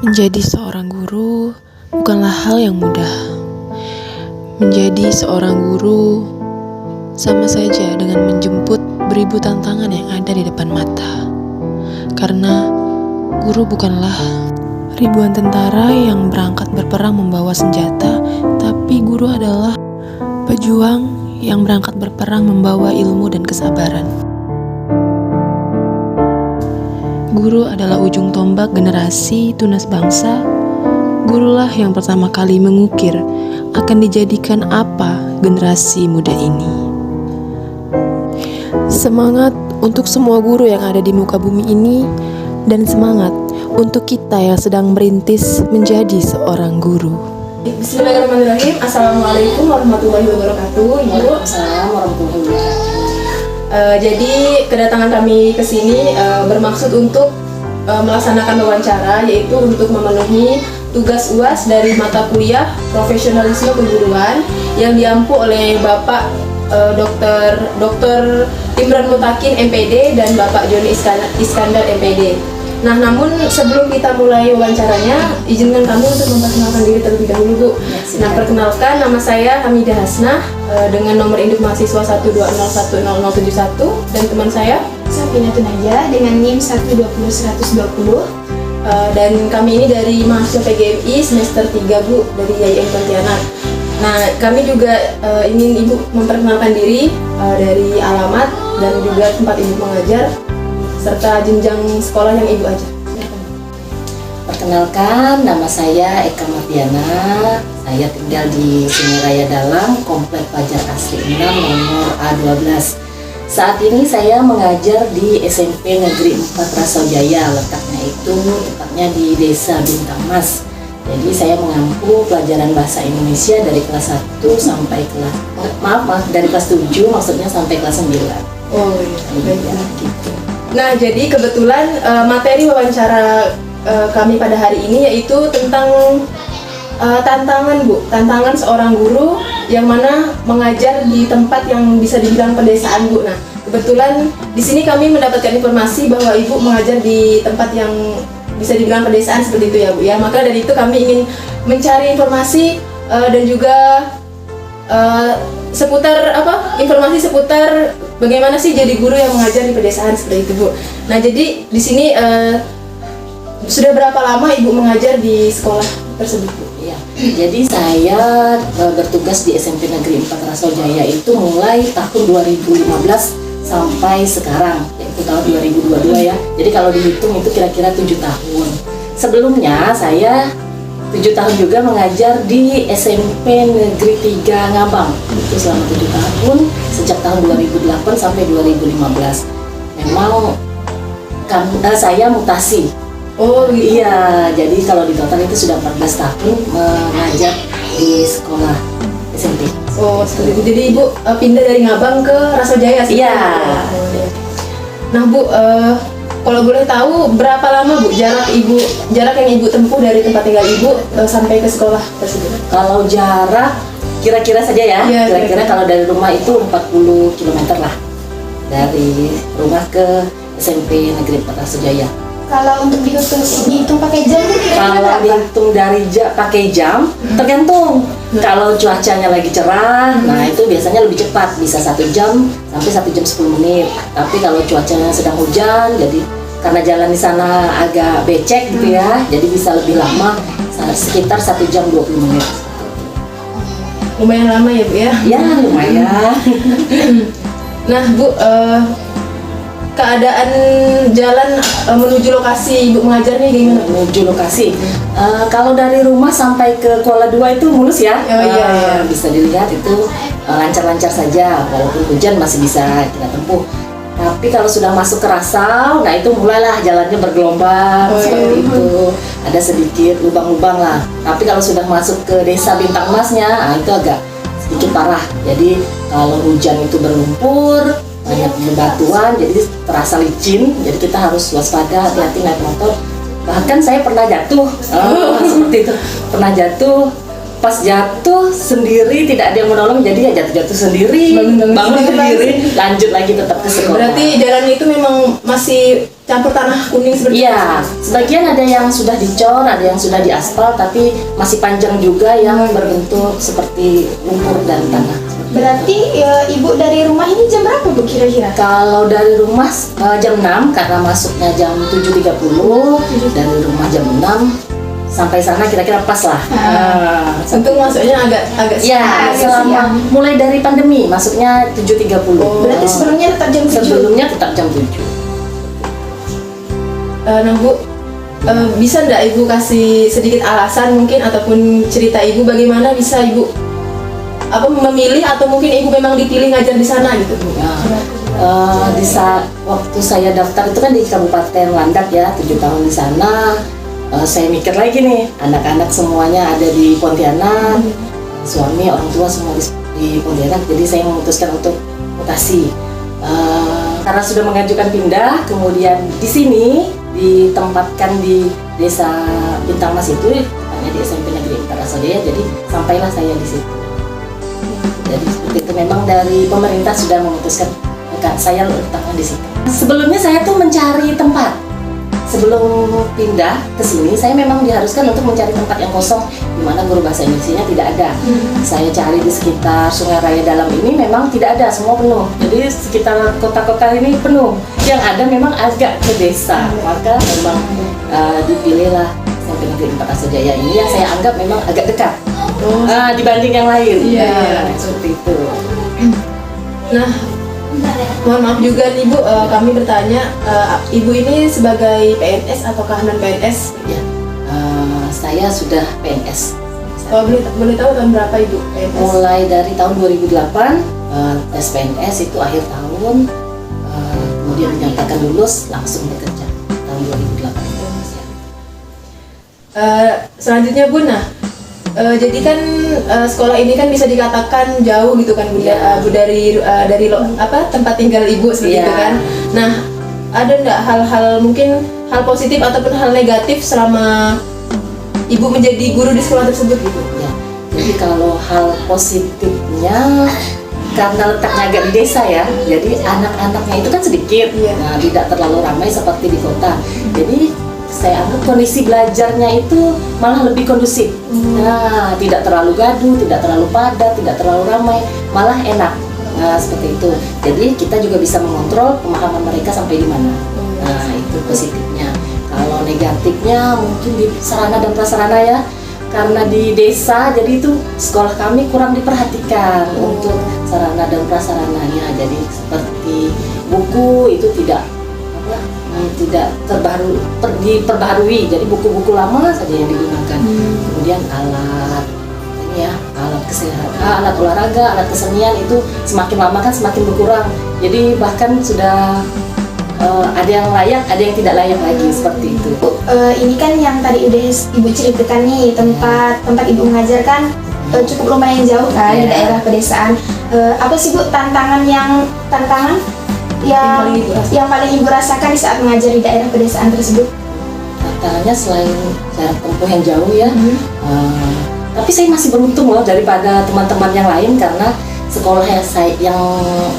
Menjadi seorang guru bukanlah hal yang mudah. Menjadi seorang guru sama saja dengan menjemput beribu tantangan yang ada di depan mata. Karena guru bukanlah ribuan tentara yang berangkat berperang membawa senjata, tapi guru adalah pejuang yang berangkat berperang membawa ilmu dan kesabaran. Guru adalah ujung tombak generasi tunas bangsa. Gurulah yang pertama kali mengukir akan dijadikan apa generasi muda ini. Semangat untuk semua guru yang ada di muka bumi ini, dan semangat untuk kita yang sedang merintis menjadi seorang guru. Bismillahirrahmanirrahim. Assalamualaikum warahmatullahi wabarakatuh. Ibu. Assalamualaikum warahmatullahi wabarakatuh. Jadi kedatangan kami ke sini bermaksud untuk melaksanakan wawancara, yaitu untuk memenuhi tugas UAS dari mata kuliah profesionalisme keguruan yang diampu oleh Bapak Dr. Imran Mutakin MPD dan Bapak Joni Iskandar MPD. Nah, namun sebelum kita mulai wawancaranya, izinkan kami untuk memperkenalkan diri terlebih dahulu, Bu. Nah, perkenalkan, nama saya Hamidah Hasnah dengan nomor induk mahasiswa 120100071 dan teman saya Safina Tunaja dengan NIM 120120. Dan kami ini dari mahasiswa PGMI semester 3, Bu, dari IAIN Pontianak. Nah, kami juga ingin Ibu memperkenalkan diri dari alamat dan juga tempat Ibu mengajar serta jenjang sekolah yang Ibu ajar. Perkenalkan, nama saya Eka Mardiana. Saya tinggal di Sungai Raya Dalam, Komplek Fajar Asri 6, nomor A12. Saat ini saya mengajar di SMP Negeri 4 Rasojaya, tepatnya di Desa Bintang Mas. Jadi saya mengampu pelajaran bahasa Indonesia dari kelas 1 sampai kelas dari kelas 7 maksudnya sampai kelas 9. Oh iya, baik. Gitu. Nah, jadi kebetulan materi wawancara kami pada hari ini yaitu tentang tantangan, Bu. Tantangan seorang guru yang mana mengajar di tempat yang bisa dibilang pedesaan, Bu. Nah, kebetulan di sini kami mendapatkan informasi bahwa Ibu mengajar di tempat yang bisa dibilang pedesaan seperti itu, ya, Bu, ya. Maka dari itu kami ingin mencari informasi dan juga informasi seputar bagaimana sih jadi guru yang mengajar di pedesaan seperti itu, Bu. Nah, jadi di sini sudah berapa lama Ibu mengajar di sekolah tersebut, Bu? Ya, jadi saya bertugas di SMP Negeri 4 Rasojaya itu mulai tahun 2015 sampai sekarang, yaitu tahun 2022 ya. Jadi kalau dihitung itu kira-kira 7 tahun. Sebelumnya saya 7 tahun juga mengajar di SMP Negeri 3 Ngabang. Itu selama 7 tahun, sejak tahun 2008 sampai 2015. Memang saya mutasi. Oh iya, jadi kalau di total itu sudah 14 tahun mengajar di sekolah SMP. Oh, seperti itu. Jadi Ibu pindah dari Ngabang ke Rasojaya sih? Iya. Nah, Bu, kalau boleh tahu berapa lama, Bu, jarak yang Ibu tempuh dari tempat tinggal Ibu sampai ke sekolah tersebut? Kalau jarak kira-kira saja ya, Iya, kira-kira kalau dari rumah itu 40 km lah. Dari rumah ke SMP Negeri 4 Rasojaya. Kalau untuk dihitung pakai jam tuh kira-kira Kalau berapa? dihitung dari pakai jam, tergantung. Kalau cuacanya lagi cerah, nah itu biasanya lebih cepat, bisa 1 jam sampai 1 jam 10 menit. Tapi kalau cuacanya sedang hujan, jadi karena jalan di sana agak becek gitu ya, jadi bisa lebih lama, sekitar 1 jam 20 menit. Lumayan lama ya, Bu, ya? Ya, lumayan. Nah, Bu, keadaan jalan menuju lokasi Ibu mengajar nih gimana, Bu? Menuju lokasi. Kalau dari rumah sampai ke Kuala Dua itu mulus ya. Oh, iya. Bisa dilihat itu lancar-lancar saja, walaupun hujan masih bisa kita tempuh. Tapi kalau sudah masuk ke Rasau, nah itu mulailah jalannya bergelombang seperti itu. Ada sedikit lubang-lubang lah. Tapi kalau sudah masuk ke Desa Bintang Masnya, nah itu agak sedikit parah. Jadi kalau hujan itu berlumpur, banyak bebatuan, jadi terasa licin, jadi kita harus waspada, hati-hati naik motor. Bahkan saya pernah jatuh, seperti itu, pernah jatuh pas jatuh sendiri tidak ada yang menolong, jadi ya jatuh sendiri, bangun sendiri, lanjut lagi tetap ke sekolah. Berarti jalan itu memang masih campur tanah kuning seperti Iya, sebagian ada yang sudah dicor, ada yang sudah diaspal, tapi masih panjang juga yang berbentuk seperti lumpur dan tanah. Berarti ibu dari rumah ini jam berapa bu kira-kira? Kalau dari rumah jam 6 karena masuknya jam 7.30, dari rumah jam 6 sampai sana kira-kira pas lah. Untung masuknya agak Ya, selama mulai dari pandemi masuknya 7.30. Berarti sebelumnya tetap jam 7? Sebelumnya tetap jam 7. Nah Bu, bisa nggak Ibu kasih sedikit alasan mungkin ataupun cerita Ibu bagaimana bisa Ibu memilih atau mungkin Ibu memang dipilih ngajar di sana gitu Bu? Di saat waktu saya daftar itu kan di Kabupaten Landak ya, 7 tahun di sana. Saya mikir lagi nih, anak-anak semuanya ada di Pontianak, suami, orang tua semua di Pontianak, jadi saya memutuskan untuk mutasi. Karena sudah mengajukan pindah, kemudian di sini ditempatkan di desa Bintang Mas itu, tepatnya di SMP Negeri 4 Rasojaya, jadi sampailah saya di situ. Jadi seperti itu, memang dari pemerintah sudah memutuskan saya letakkan di situ. Sebelumnya saya tuh mencari tempat. Sebelum pindah ke sini, saya memang diharuskan untuk mencari tempat yang kosong di mana guru bahasa Indonesia tidak ada. Saya cari di sekitar Sungai Raya Dalam ini memang tidak ada, semua penuh. Jadi sekitar kota-kota ini penuh. Yang ada memang agak ke desa, maka memang dipilihlah SMP Negeri 4 Rasojaya ini yang saya anggap memang agak dekat dibanding yang lain. Seperti itu. Nah, mohon maaf juga nih Bu, kami bertanya, Ibu ini sebagai PNS ataukah non PNS? Ya, saya sudah PNS. Kalau boleh tahu tahun berapa Ibu PNS? Mulai dari tahun 2008, tes PNS itu akhir tahun, kemudian dinyatakan lulus langsung bekerja tahun 2008 itu. Selanjutnya Bu, jadi kan sekolah ini kan bisa dikatakan jauh gitu kan Bu, Bu dari tempat tinggal Ibu seperti itu kan. Nah, ada nggak hal-hal mungkin hal positif ataupun hal negatif selama Ibu menjadi guru di sekolah tersebut gitu? Ya, jadi kalau hal positifnya karena letaknya agak di desa ya, jadi anak-anaknya itu kan sedikit, nah tidak terlalu ramai seperti di kota. Jadi saya anggap kondisi belajarnya itu malah lebih kondusif. Nah, tidak terlalu gaduh, tidak terlalu padat, tidak terlalu ramai, malah enak. Nah, seperti itu. Jadi kita juga bisa mengontrol pemahaman mereka sampai di mana. Nah, itu positifnya. Kalau negatifnya mungkin di sarana dan prasarana ya. Karena di desa, jadi itu sekolah kami kurang diperhatikan untuk sarana dan prasarananya. Jadi seperti buku itu tidak diperbaharui, jadi buku-buku lama saja yang digunakan. Kemudian alat kesehatan, alat olahraga, alat kesenian itu semakin lama kan semakin berkurang. Jadi bahkan sudah ada yang layak, ada yang tidak layak lagi seperti itu. Ini kan yang tadi udah ibu ceritakan nih, tempat ibu mengajar kan cukup lumayan jauh kan di daerah pedesaan. Apa sih Bu tantangan yang paling ibu rasakan di saat mengajar di daerah pedesaan tersebut? Tantangannya selain jarak tempuh yang jauh ya, tapi saya masih beruntung loh daripada teman-teman yang lain karena sekolah yang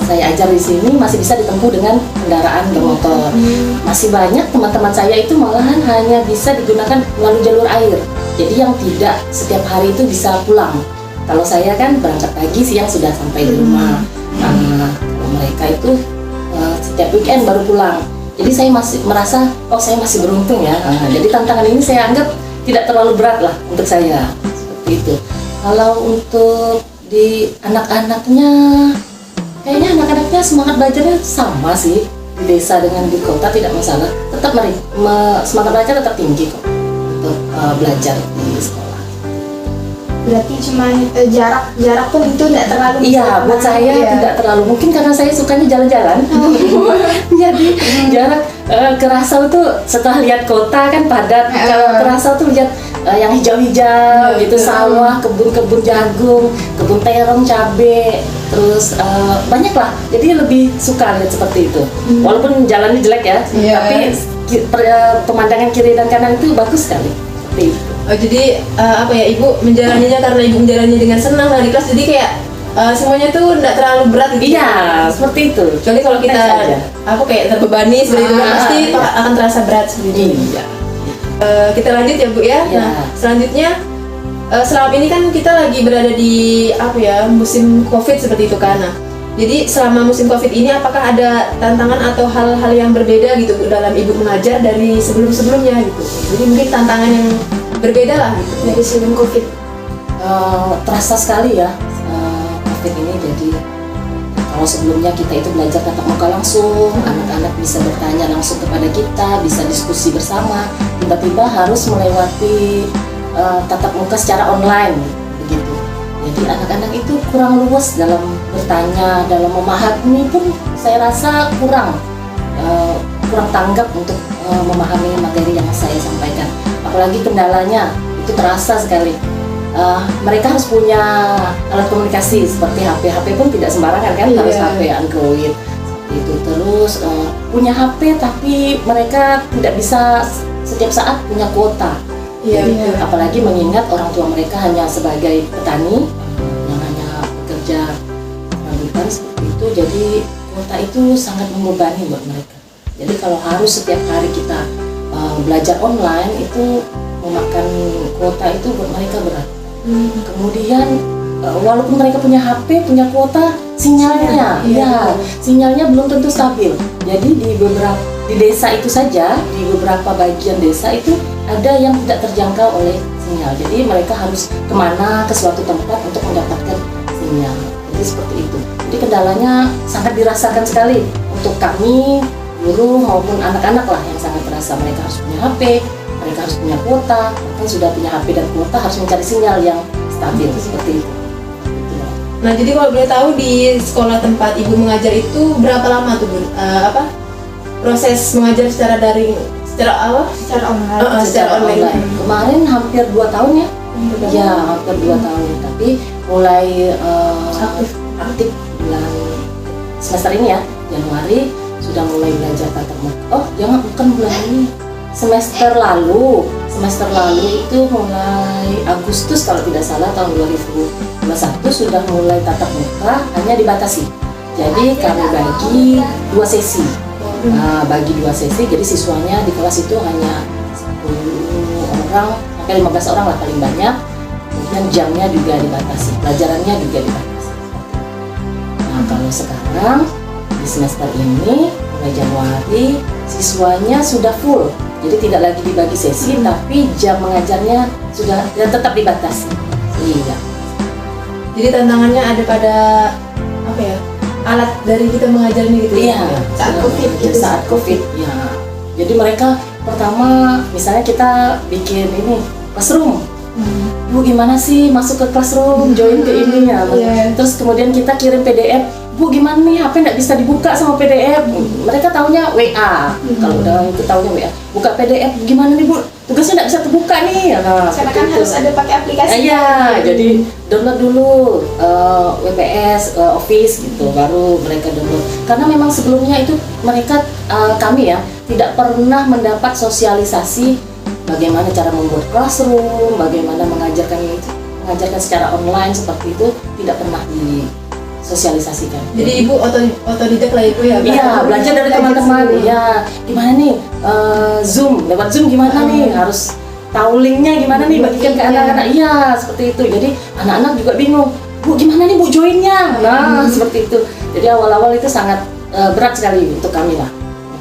saya ajar di sini masih bisa ditempuh dengan kendaraan bermotor. Masih banyak teman-teman saya itu malahan hanya bisa digunakan melalui jalur air. Jadi yang tidak setiap hari itu bisa pulang. Kalau saya kan berangkat pagi, siang sudah sampai di rumah. Kalau mereka itu setiap weekend baru pulang. Jadi saya masih merasa, saya masih beruntung ya. Jadi tantangan ini saya anggap tidak terlalu berat lah untuk saya. Seperti itu. Kalau untuk di anak-anaknya, kayaknya anak-anaknya semangat belajarnya sama sih. Di desa dengan di kota tidak masalah. Tetap semangat belajar tetap tinggi kok untuk belajar di sekolah. Berarti cuma jarak pun itu tidak terlalu. Iya, buat saya tidak terlalu. Mungkin karena saya sukanya jalan-jalan. Jadi jarak ke Rasau tuh setelah lihat kota kan padat. Kalau ke Rasau tuh lihat yang hijau-hijau gitu, sawah, kebun-kebun jagung, kebun terong, cabe, terus banyak lah. Jadi lebih suka lihat seperti itu. Walaupun jalannya jelek ya, tapi pemandangan kiri dan kanan itu bagus sekali. Seperti itu. Oh, jadi apa ya, ibu menjalaninya karena ibu menjalaninya dengan senang dan ikhlas, jadi kayak semuanya tuh tidak terlalu berat gitu. Iya, seperti itu. Kecuali kalau kita Saja. aku kayak terbebani seperti itu kan, pasti iya. akan terasa berat seperti itu. Iya. Kita lanjut ya Bu ya. Iya. Nah, selanjutnya selama ini kan kita lagi berada di apa ya, musim Covid seperti itu kan. Nah, jadi selama musim Covid ini apakah ada tantangan atau hal-hal yang berbeda gitu Bu dalam ibu mengajar dari sebelum-sebelumnya gitu. Jadi mungkin tantangan yang berbeda lah gitu. Dari sebelum COVID. Terasa sekali ya COVID ini. Jadi kalau sebelumnya kita itu belajar tatap muka langsung, anak-anak bisa bertanya langsung kepada kita, bisa diskusi bersama, tiba-tiba harus melewati tatap muka secara online begitu. Jadi anak-anak itu kurang luas dalam bertanya, dalam memahami pun saya rasa kurang tanggap untuk memahami materi yang saya sampaikan. Apalagi kendalanya itu terasa sekali. Mereka harus punya alat komunikasi seperti HP. HP pun tidak sembarangan kan, harus HP Android seperti itu. Terus punya HP tapi mereka tidak bisa setiap saat punya kuota. Jadi, apalagi mengingat orang tua mereka hanya sebagai petani yang hanya bekerja rambutan seperti itu. Jadi kuota itu sangat membebani buat mereka. Jadi kalau harus setiap hari kita belajar online itu memakan kuota itu buat mereka berat. Kemudian walaupun mereka punya HP, punya kuota, sinyalnya, sinyalnya belum tentu stabil. Jadi di desa itu saja, di beberapa bagian desa itu ada yang tidak terjangkau oleh sinyal. Jadi mereka harus kemana, ke suatu tempat untuk mendapatkan sinyal. Jadi seperti itu. Jadi kendalanya sangat dirasakan sekali untuk kami, guru maupun anak-anak lah yang sangat terasa. Mereka harus punya HP, mereka harus punya kuota, bahkan sudah punya HP dan kuota harus mencari sinyal yang stabil seperti itu. Nah, jadi kalau boleh tahu di sekolah tempat ibu mengajar itu berapa lama tuh Bu? Proses mengajar secara daring, secara online? Secara online. Kemarin hampir 2 tahun ya? Ya, hampir 2 tahun. Tapi mulai aktif bulan semester ini ya, Januari sudah mulai belajar tatap muka. Oh, bukan bulan ini. Semester lalu itu mulai Agustus kalau tidak salah, tahun 2021 sudah mulai tatap muka, hanya dibatasi. Jadi kami bagi 2 sesi. Bagi 2 sesi, jadi siswanya di kelas itu hanya 10 orang sampai 15 orang lah paling banyak. Kemudian jamnya juga dibatasi, pelajarannya juga dibatasi. Nah, kalau sekarang di semester ini mulai Januari siswanya sudah full. Jadi tidak lagi dibagi sesi, tapi jam mengajarnya sudah tetap dibatasi. Iya. Jadi tantangannya ada pada apa ya? Alat dari kita mengajar ini gitu. Iya. Saat COVID gitu. Saat COVID. Ya. Jadi mereka pertama misalnya kita bikin ini classroom. Bu gimana sih masuk ke classroom, join ke ini ya. Terus kemudian kita kirim PDF. Bu gimana nih HP nggak bisa dibuka sama PDF. Mereka taunya WA. Kalau udah itu taunya WA. Buka PDF gimana nih Bu? Tugasnya nggak bisa terbuka nih. Nah, Karena kan harus ada pakai aplikasi. Iya, jadi download dulu WPS, Office gitu, baru mereka download. Karena memang sebelumnya itu mereka kami ya tidak pernah mendapat sosialisasi bagaimana cara membuat classroom, bagaimana mengajarkan secara online seperti itu, tidak pernah disosialisasikan. Jadi ibu otodidak lah ibu ya? Iya, belajar dari teman-teman. Iya, gimana nih Zoom, lewat Zoom gimana nih, harus tahu linknya gimana nih bagikan ke anak-anak. Iya, seperti itu. Jadi anak-anak juga bingung, Bu gimana nih Bu joinnya? Nah, seperti itu. Jadi awal-awal itu sangat berat sekali untuk kami lah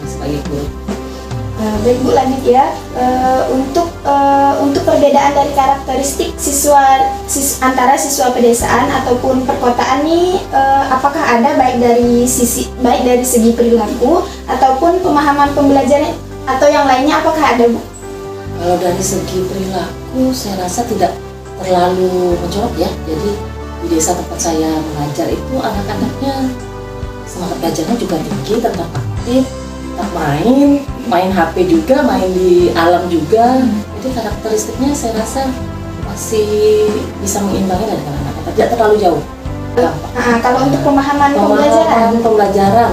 sebagai guru. Baik Bu, lanjut ya. Untuk perbedaan dari karakteristik antara siswa pedesaan ataupun perkotaan nih, apakah ada baik dari segi perilaku ataupun pemahaman pembelajaran atau yang lainnya, apakah ada Bu? Kalau dari segi perilaku saya rasa tidak terlalu mencolok ya. Jadi di desa tempat saya mengajar itu anak-anaknya semangat belajarnya juga tinggi, tetap aktif, tetap main HP juga, main di alam juga. Jadi karakteristiknya saya rasa masih bisa mengimbangi dari anak-anak, tidak terlalu jauh. Kalau untuk pemahaman pembelajaran,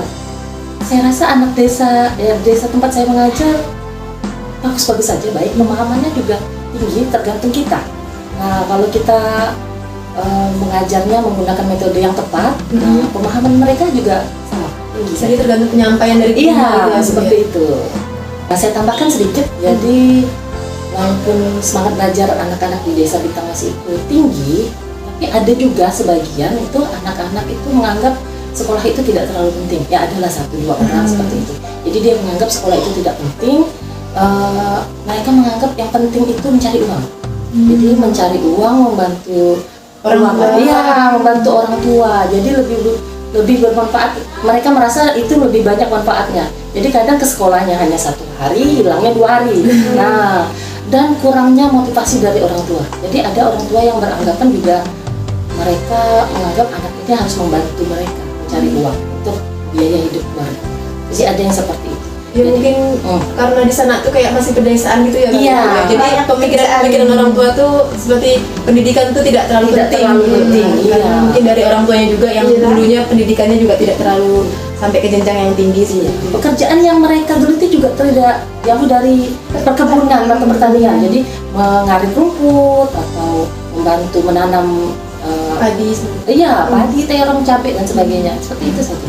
saya rasa anak desa tempat saya mengajar bagus-bagus saja, baik pemahamannya juga tinggi tergantung kita. Nah, kalau kita mengajarnya menggunakan metode yang tepat, pemahaman mereka juga sama tinggi. Jadi tergantung penyampaian dari guru Iya, gitu ya, Bu, seperti ya. itu. Nah, saya tambahkan sedikit, jadi walaupun semangat belajar anak-anak di desa Bintangasi itu tinggi, tapi ada juga sebagian itu anak-anak itu menganggap sekolah itu tidak terlalu penting. Ya adalah 1-2 orang seperti itu. Jadi dia menganggap sekolah itu tidak penting. Mereka menganggap yang penting itu mencari uang. Jadi mencari uang, membantu Orang tua. Iya, membantu orang tua. Jadi lebih bermanfaat. Mereka merasa itu lebih banyak manfaatnya. Jadi kadang ke sekolahnya hanya 1 hari, hilangnya 2 hari. Nah, dan kurangnya motivasi dari orang tua. Jadi ada orang tua yang beranggapan juga mereka menganggap anak ini harus membantu mereka mencari uang untuk biaya hidup keluarga. Jadi ada yang seperti itu. Ya mungkin karena di sana tuh kayak masih pedesaan gitu ya kan? Iya. Jadi pemikiran orang tua tuh seperti pendidikan tuh tidak terlalu Tidak penting. terlalu penting, Karena iya. mungkin dari orang tuanya juga yang dulunya pendidikannya juga tidak terlalu sampai ke jenjang yang tinggi sih. Pekerjaan yang mereka geluti juga tidak jauh dari perkebunan atau pertanian. Jadi mengarit rumput atau membantu menanam Padi. padi, terong, cabai dan sebagainya. Seperti itu saja.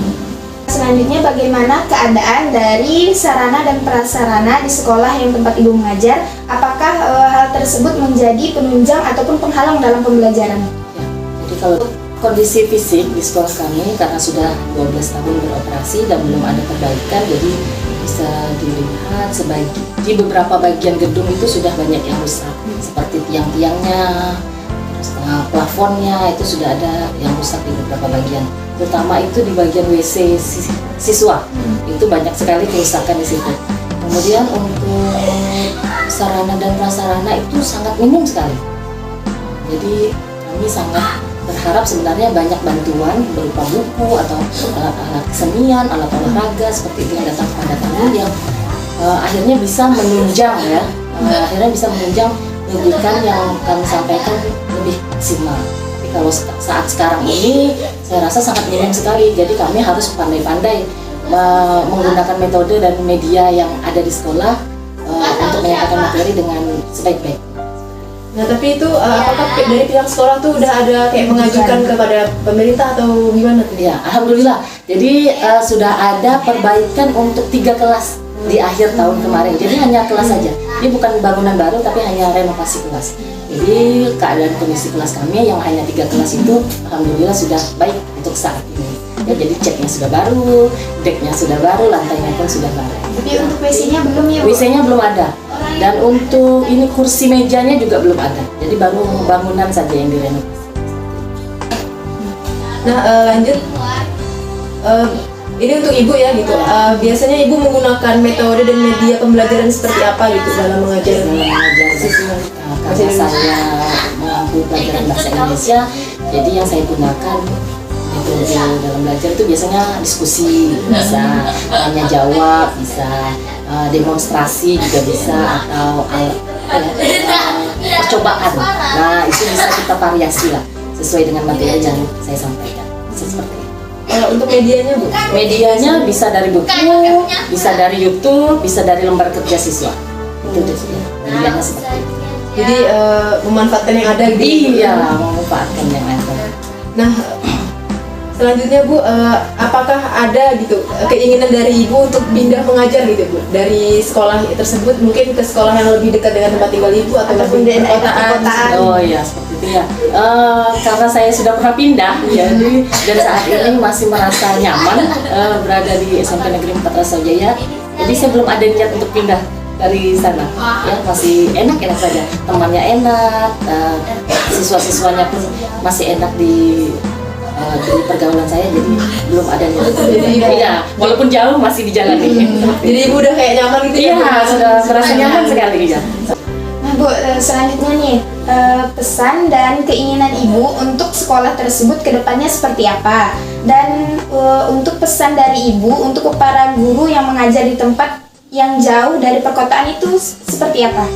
Selanjutnya, bagaimana keadaan dari sarana dan prasarana di sekolah yang tempat Ibu mengajar? Apakah hal tersebut menjadi penunjang ataupun penghalang dalam pembelajaran? Ya, jadi kalau kondisi fisik di sekolah kami karena sudah 12 tahun beroperasi dan belum ada perbaikan, jadi bisa dilihat di beberapa bagian gedung itu sudah banyak yang rusak, seperti tiang-tiangnya, terus plafonnya itu sudah ada yang rusak di beberapa bagian. Terutama itu di bagian WC siswa, itu banyak sekali kerusakan di situ. Kemudian untuk sarana dan prasarana itu sangat minim sekali. Jadi kami sangat berharap sebenarnya banyak bantuan berupa buku atau alat-alat kesenian, alat olahraga seperti itu yang datang kepada kami yang akhirnya bisa menunjang akhirnya bisa menunjang pendidikan yang kami sampaikan lebih maksimal. Tapi kalau saat sekarang ini saya rasa sangat minim sekali. Jadi kami harus pandai-pandai menggunakan metode dan media yang ada di sekolah untuk menyampaikan materi dengan sebaik-baik. Nah tapi itu apakah dari pihak sekolah tuh udah ada kayak mengajukan kepada pemerintah atau gimana tuh? Ya, alhamdulillah. Jadi sudah ada perbaikan untuk 3 kelas di akhir tahun kemarin. Jadi hanya kelas saja. Ini bukan bangunan baru tapi hanya renovasi kelas. Jadi keadaan kondisi kelas kami yang hanya 3 kelas itu alhamdulillah sudah baik untuk saat ini. Ya, jadi catnya sudah baru, decknya sudah baru, lantainya pun sudah baru. Tapi untuk WC-nya belum ya, Bu? WC-nya belum ada. Dan untuk ini kursi mejanya juga belum ada. Jadi baru bangunan saja yang direnovasi. Nah lanjut, ini untuk ibu ya gitu. Biasanya ibu menggunakan metode dan media pembelajaran seperti apa gitu dalam mengajar? Dalam mengajar siswa, karena saya mengampu pelajaran bahasa Indonesia, jadi yang saya gunakan metode dalam belajar itu biasanya diskusi, bisa tanya jawab, bisa demonstrasi juga bisa, atau percobaan. Nah itu bisa kita variasi lah sesuai dengan materi yang saya sampaikan. Seperti itu. Untuk medianya bu? Medianya bisa dari buku, bisa dari YouTube, bisa dari lembar kerja siswa. Itu deh, medianya seperti itu. Jadi memanfaatkan yang ada gitu. Iya, memanfaatkan yang ada. Nah, selanjutnya Bu, apakah ada gitu keinginan dari Ibu untuk pindah mengajar gitu Bu? Dari sekolah tersebut mungkin ke sekolah yang lebih dekat dengan tempat tinggal Ibu atau Ataupun lebih di perkotaan? Oh iya, seperti itu ya. Karena saya sudah pernah pindah, jadi dan saat ini masih merasa nyaman berada di SMP Negeri 4 Rasojaya. Jadi saya belum ada niat untuk pindah dari sana. Ya, masih enak-enak saja. Temannya enak, siswa-siswanya pun masih enak di pergaulan saya, jadi belum ada niat. Jadi ya, walaupun jauh masih dijalani. Jadi Ibu udah kayak nyaman gitu Iya, ya? Bu? sudah merasa nyaman sekali ya. Nah Bu, selanjutnya nih, pesan dan keinginan Ibu untuk sekolah tersebut ke depannya seperti apa? Dan untuk pesan dari Ibu untuk para guru yang mengajar di tempat yang jauh dari perkotaan itu seperti apa?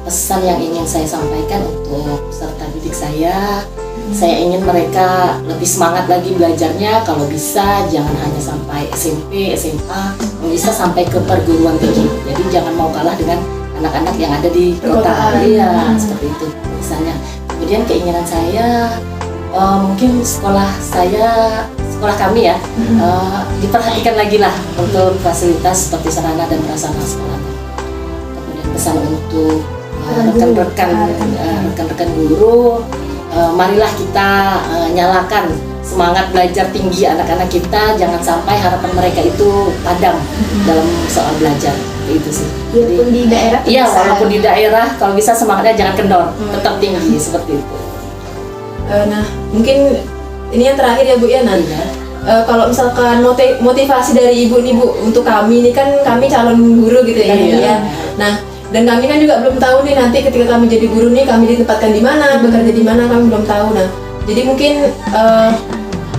Pesan yang ingin saya sampaikan untuk peserta didik saya ingin mereka lebih semangat lagi belajarnya. Kalau bisa jangan hanya sampai SMP, SMA, bisa sampai ke perguruan tinggi. Jadi jangan mau kalah dengan anak-anak yang ada di kota. Perkotaan. Iya, seperti itu misalnya. Kemudian keinginan saya mungkin sekolah kami ya diperhatikan lagi lah untuk fasilitas seperti sarana dan prasarana sekolah. Kemudian pesan untuk rekan-rekan guru, marilah kita nyalakan semangat belajar tinggi anak-anak kita, jangan sampai harapan mereka itu padam dalam soal belajar. Itu sih. Walaupun di daerah Iya, pedesaan. walaupun di daerah kalau bisa semangatnya jangan kendor, tetap tinggi seperti itu. Nah, mungkin ini yang terakhir ya Bu ya. Nah, Iya. kalau misalkan motivasi dari Ibu nih Bu untuk kami ini kan kami calon guru gitu ya kan Iya. ya. Nah, dan kami kan juga belum tahu nih nanti ketika kami jadi guru nih kami ditempatkan di mana, bekerja di mana kami belum tahu. Nah, jadi mungkin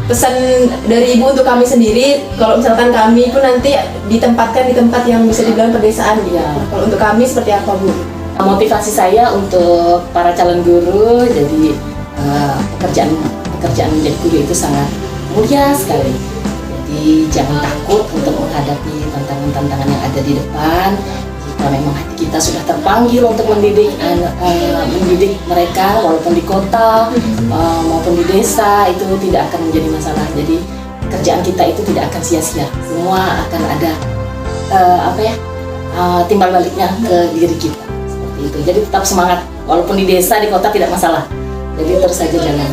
pesan dari Ibu untuk kami sendiri, kalau misalkan kami pun nanti ditempatkan di tempat yang bisa dibilang pedesaan gitu. Iya. Nah, kalau untuk kami seperti apa Bu? Motivasi saya untuk para calon guru, jadi pekerjaan menjadi guru itu sangat mulia sekali. Jadi jangan takut untuk menghadapi tantangan-tantangan yang ada di depan. Jika memang hati kita sudah terpanggil untuk mendidik mereka, walaupun di kota maupun di desa, itu tidak akan menjadi masalah. Jadi kerjaan kita itu tidak akan sia-sia. Semua akan ada timbal baliknya ke diri kita. Seperti itu. Jadi tetap semangat, walaupun di desa, di kota tidak masalah. Jadi terus saja jalan.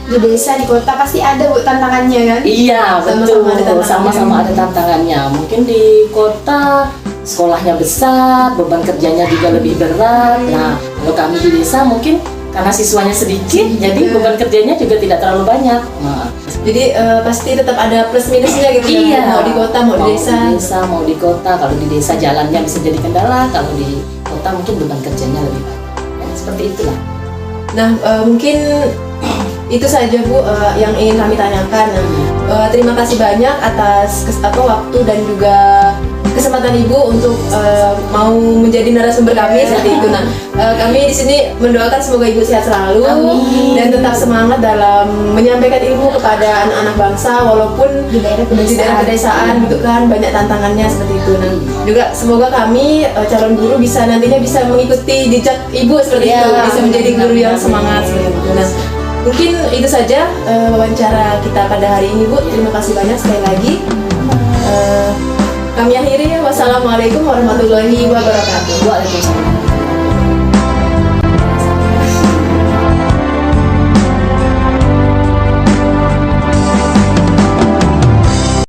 Di desa, di kota pasti ada Bu tantangannya kan? Iya, betul. Sama-sama ada tantangannya. Sama-sama ada tantangannya. Mungkin di kota sekolahnya besar, beban kerjanya juga lebih berat. Nah, kalau kami di desa mungkin karena siswanya sedikit, jadi beban kerjanya juga tidak terlalu banyak. Nah, Jadi pasti tetap ada plus minusnya gitu ya. Mau di kota, mau di desa. mau di kota. Kalau di desa jalannya bisa jadi kendala, kalau di kota mungkin beban kerjanya lebih banyak. Ya, seperti itulah. Nah, mungkin itu saja Bu yang ingin kami tanyakan. Nah, terima kasih banyak atas waktu dan juga kesempatan Ibu untuk mau menjadi narasumber kami seperti itu. Nah, kami di sini mendoakan semoga Ibu sehat selalu. Amin. Dan tetap semangat dalam menyampaikan ilmu kepada anak-anak bangsa walaupun Di daerah di daerah pedesaan gitu kan banyak tantangannya seperti itu. Nah, juga semoga kami calon guru bisa nantinya bisa mengikuti jejak Ibu seperti Ya, itu, bisa menjadi guru yang amin. semangat seperti itu. Nah, mungkin itu saja wawancara kita pada hari ini Bu. Terima kasih banyak sekali lagi. Kami akhiri. Wassalamualaikum warahmatullahi wabarakatuh. Waalaikumsalam.